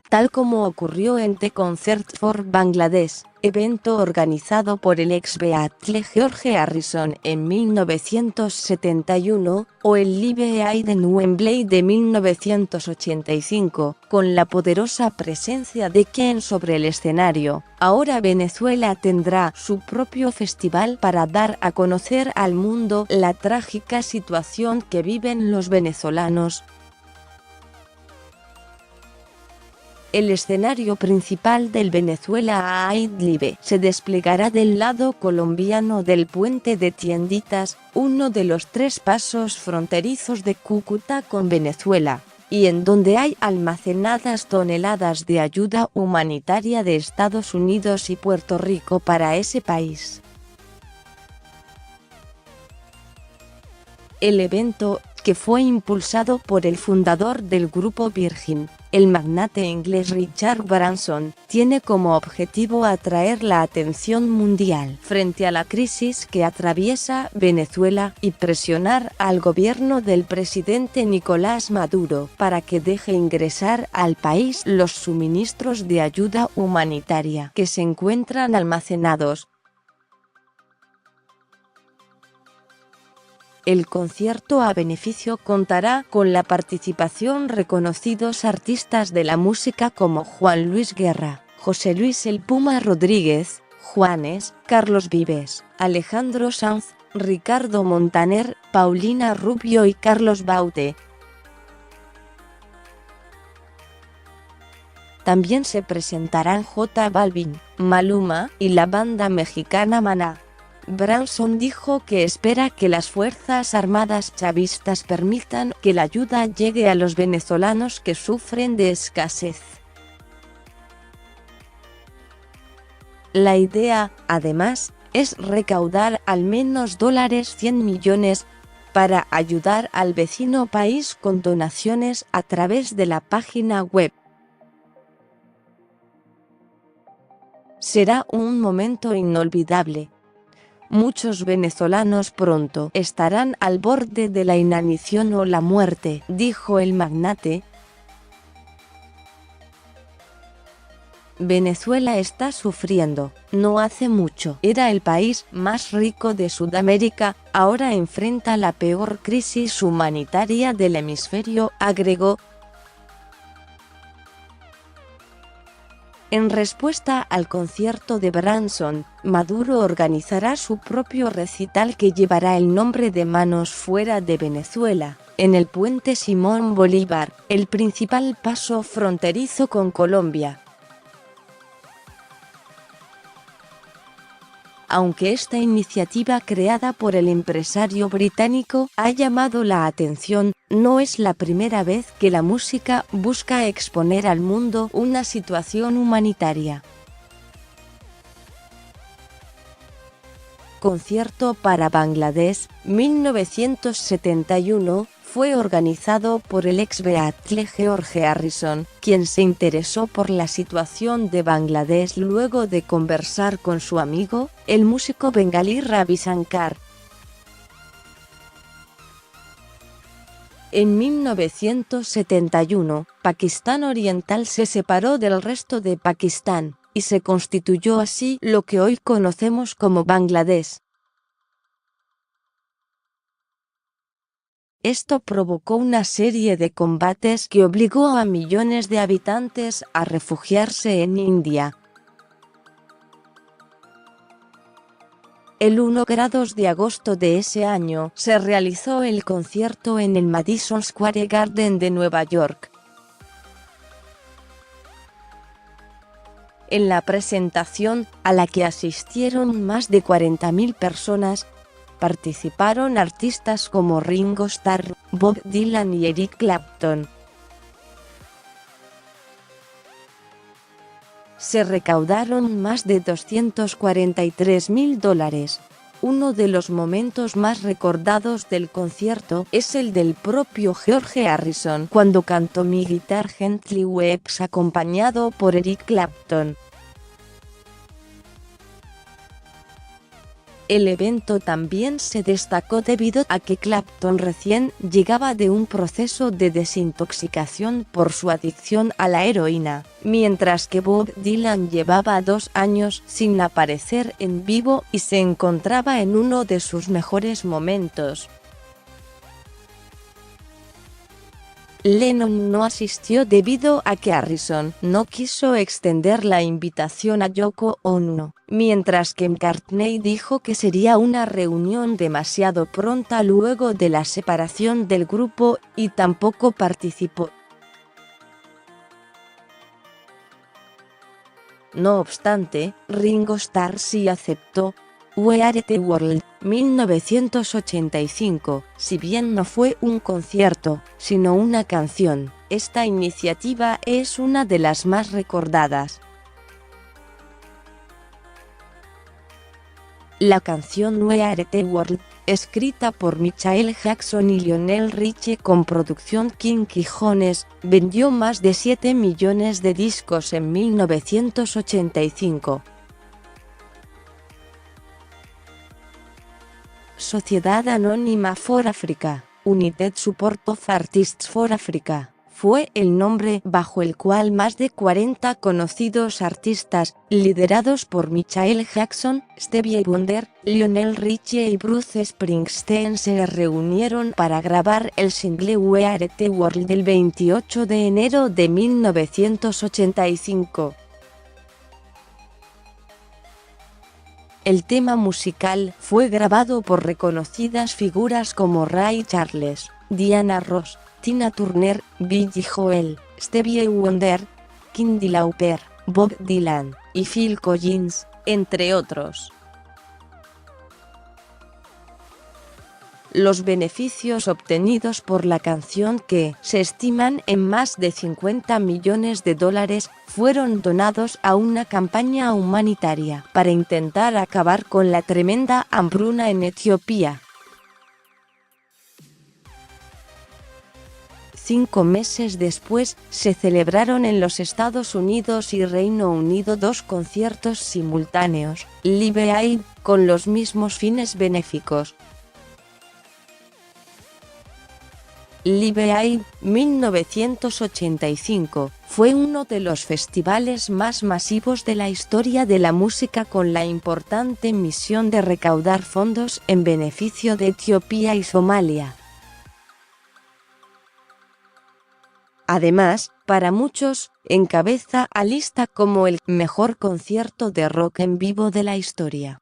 tal como ocurrió en The Concert for Bangladesh, evento organizado por el ex Beatle George Harrison en 1971, o el Live Aid en Wembley de 1985, con la poderosa presencia de Ken sobre el escenario. Ahora Venezuela tendrá su propio festival para dar a conocer al mundo la trágica situación que viven los venezolanos. El escenario principal del Venezuela Aid Live se desplegará del lado colombiano del puente de Tienditas, uno de los 3 pasos fronterizos de Cúcuta con Venezuela, y en donde hay almacenadas toneladas de ayuda humanitaria de Estados Unidos y Puerto Rico para ese país. El evento, que fue impulsado por el fundador del grupo Virgin, el magnate inglés Richard Branson, tiene como objetivo atraer la atención mundial frente a la crisis que atraviesa Venezuela y presionar al gobierno del presidente Nicolás Maduro para que deje ingresar al país los suministros de ayuda humanitaria que se encuentran almacenados. El concierto a beneficio contará con la participación reconocidos artistas de la música como Juan Luis Guerra, José Luis El Puma Rodríguez, Juanes, Carlos Vives, Alejandro Sanz, Ricardo Montaner, Paulina Rubio y Carlos Baute. También se presentarán J Balvin, Maluma y la banda mexicana Maná. Branson dijo que espera que las Fuerzas Armadas chavistas permitan que la ayuda llegue a los venezolanos que sufren de escasez. La idea, además, es recaudar al menos $100 millones para ayudar al vecino país con donaciones a través de la página web. Será un momento inolvidable. Muchos venezolanos pronto estarán al borde de la inanición o la muerte, dijo el magnate. Venezuela está sufriendo. No hace mucho era el país más rico de Sudamérica, ahora enfrenta la peor crisis humanitaria del hemisferio, agregó. En respuesta al concierto de Branson, Maduro organizará su propio recital que llevará el nombre de Manos Fuera de Venezuela, en el puente Simón Bolívar, el principal paso fronterizo con Colombia. Aunque esta iniciativa creada por el empresario británico ha llamado la atención, no es la primera vez que la música busca exponer al mundo una situación humanitaria. Concierto para Bangladesh, 1971, fue organizado por el ex Beatle George Harrison, quien se interesó por la situación de Bangladesh luego de conversar con su amigo, el músico bengalí Ravi Shankar. En 1971, Pakistán Oriental se separó del resto de Pakistán, y se constituyó así lo que hoy conocemos como Bangladesh. Esto provocó una serie de combates que obligó a millones de habitantes a refugiarse en India. El 1 de agosto de ese año se realizó el concierto en el Madison Square Garden de Nueva York. En la presentación, a la que asistieron más de 40.000 personas, participaron artistas como Ringo Starr, Bob Dylan y Eric Clapton. Se recaudaron más de $243.000. Uno de los momentos más recordados del concierto es el del propio George Harrison cuando cantó Mi Guitar Gently Weeps acompañado por Eric Clapton. El evento también se destacó debido a que Clapton recién llegaba de un proceso de desintoxicación por su adicción a la heroína, mientras que Bob Dylan llevaba 2 años sin aparecer en vivo y se encontraba en uno de sus mejores momentos. Lennon no asistió debido a que Harrison no quiso extender la invitación a Yoko Ono, mientras que McCartney dijo que sería una reunión demasiado pronta luego de la separación del grupo, y tampoco participó. No obstante, Ringo Starr sí aceptó We Are the World, 1985, si bien no fue un concierto, sino una canción. Esta iniciativa es una de las más recordadas. La canción We Are the World, escrita por Michael Jackson y Lionel Richie con producción Quincy Jones, vendió más de 7 millones de discos en 1985. Sociedad Anónima for Africa, United Support of Artists for Africa, fue el nombre bajo el cual más de 40 conocidos artistas, liderados por Michael Jackson, Stevie Wonder, Lionel Richie y Bruce Springsteen, se reunieron para grabar el single We Are the World el 28 de enero de 1985. El tema musical fue grabado por reconocidas figuras como Ray Charles, Diana Ross, Tina Turner, Billy Joel, Stevie Wonder, Cyndi Lauper, Bob Dylan y Phil Collins, entre otros. Los beneficios obtenidos por la canción, que se estiman en más de $50 millones, fueron donados a una campaña humanitaria para intentar acabar con la tremenda hambruna en Etiopía. 5 meses después, se celebraron en los Estados Unidos y Reino Unido 2 conciertos simultáneos, Live Aid, con los mismos fines benéficos. Live Aid, 1985, fue uno de los festivales más masivos de la historia de la música, con la importante misión de recaudar fondos en beneficio de Etiopía y Somalia. Además, para muchos, encabeza a lista como el mejor concierto de rock en vivo de la historia.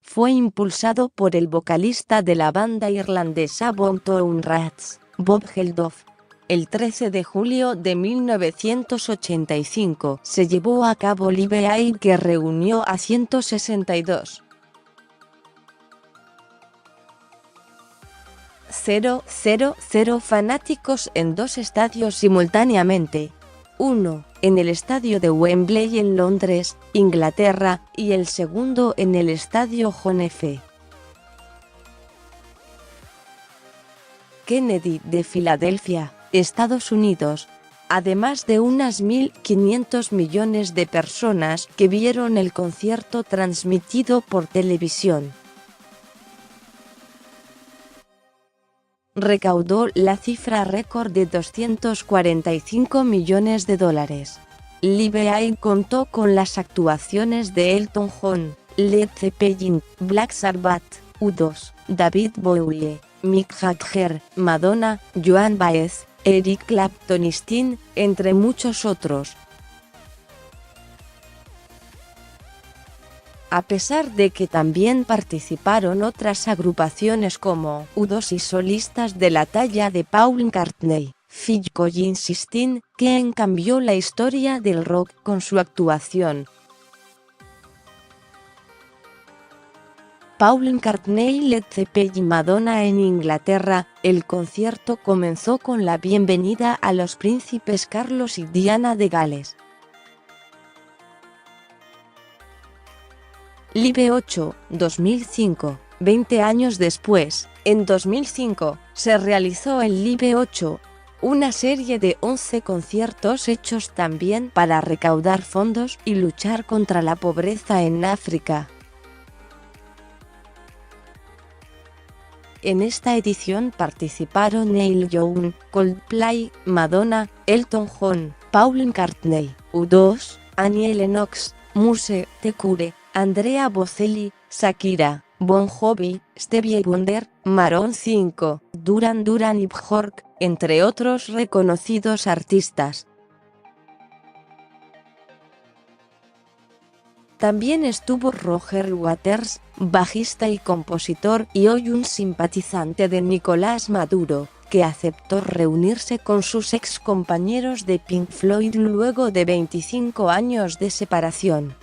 Fue impulsado por el vocalista de la banda irlandesa Bon Town Rats, Bob Geldof. El 13 de julio de 1985 se llevó a cabo Live Aid, que reunió a 162,000 fanáticos en 2 estadios simultáneamente. Uno en el estadio de Wembley en Londres, Inglaterra, y el segundo en el estadio John F. Kennedy de Filadelfia, Estados Unidos, además de unas 1.500 millones de personas que vieron el concierto transmitido por televisión. Recaudó la cifra récord de $245 millones. Live Aid contó con las actuaciones de Elton John, Led Zeppelin, Black Sabbath, U2, David Bowie, Mick Jagger, Madonna, Joan Baez, Eric Clapton y Sting, entre muchos otros. A pesar de que también participaron otras agrupaciones como U2 y solistas de la talla de Paul McCartney, Phil Collins y Sting, quien cambió la historia del rock con su actuación. Paul McCartney, Led Zeppelin y Madonna en Inglaterra. El concierto comenzó con la bienvenida a los príncipes Carlos y Diana de Gales. Live 8, 2005, 20 años después, en 2005, se realizó el Live 8, Una serie de 11 conciertos hechos también para recaudar fondos y luchar contra la pobreza en África. En esta edición participaron Neil Young, Coldplay, Madonna, Elton John, Paul McCartney, U2, Annie Lennox, Muse, The Cure, Andrea Bocelli, Shakira, Bon Jovi, Stevie Wonder, Maroon 5, Duran Duran y Björk, entre otros reconocidos artistas. También estuvo Roger Waters, bajista y compositor y hoy un simpatizante de Nicolás Maduro, que aceptó reunirse con sus ex compañeros de Pink Floyd luego de 25 años de separación.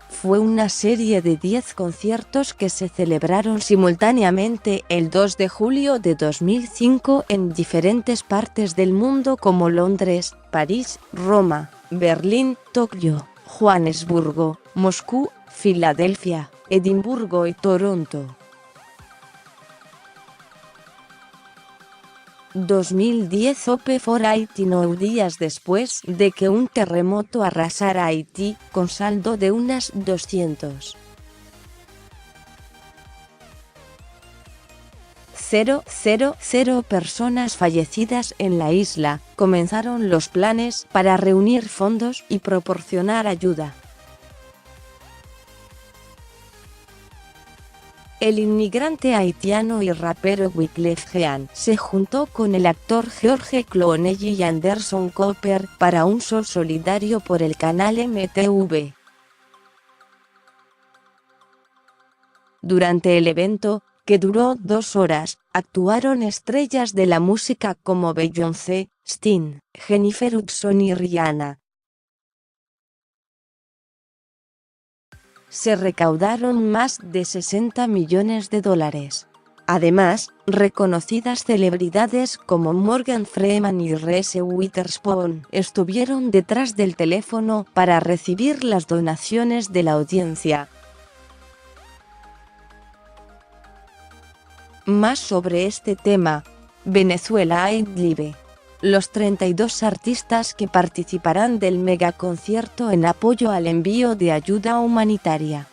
Fue una serie de 10 conciertos que se celebraron simultáneamente el 2 de julio de 2005 en diferentes partes del mundo como Londres, París, Roma, Berlín, Tokio, Johannesburgo, Moscú, Filadelfia, Edimburgo y Toronto. 2010 Hope for Haiti 9 días después de que un terremoto arrasara Haití, con saldo de unas 200.000 personas fallecidas en la isla, comenzaron los planes para reunir fondos y proporcionar ayuda. El inmigrante haitiano y rapero Wyclef Jean se juntó con el actor George Clooney y Anderson Cooper para un show solidario por el canal MTV. Durante el evento, que duró 2 horas, actuaron estrellas de la música como Beyoncé, Sting, Jennifer Hudson y Rihanna. Se recaudaron más de $60 millones. Además, reconocidas celebridades como Morgan Freeman y Reese Witherspoon estuvieron detrás del teléfono para recibir las donaciones de la audiencia. Más sobre este tema. Venezuela Live. Los 32 artistas que participarán del megaconcierto en apoyo al envío de ayuda humanitaria.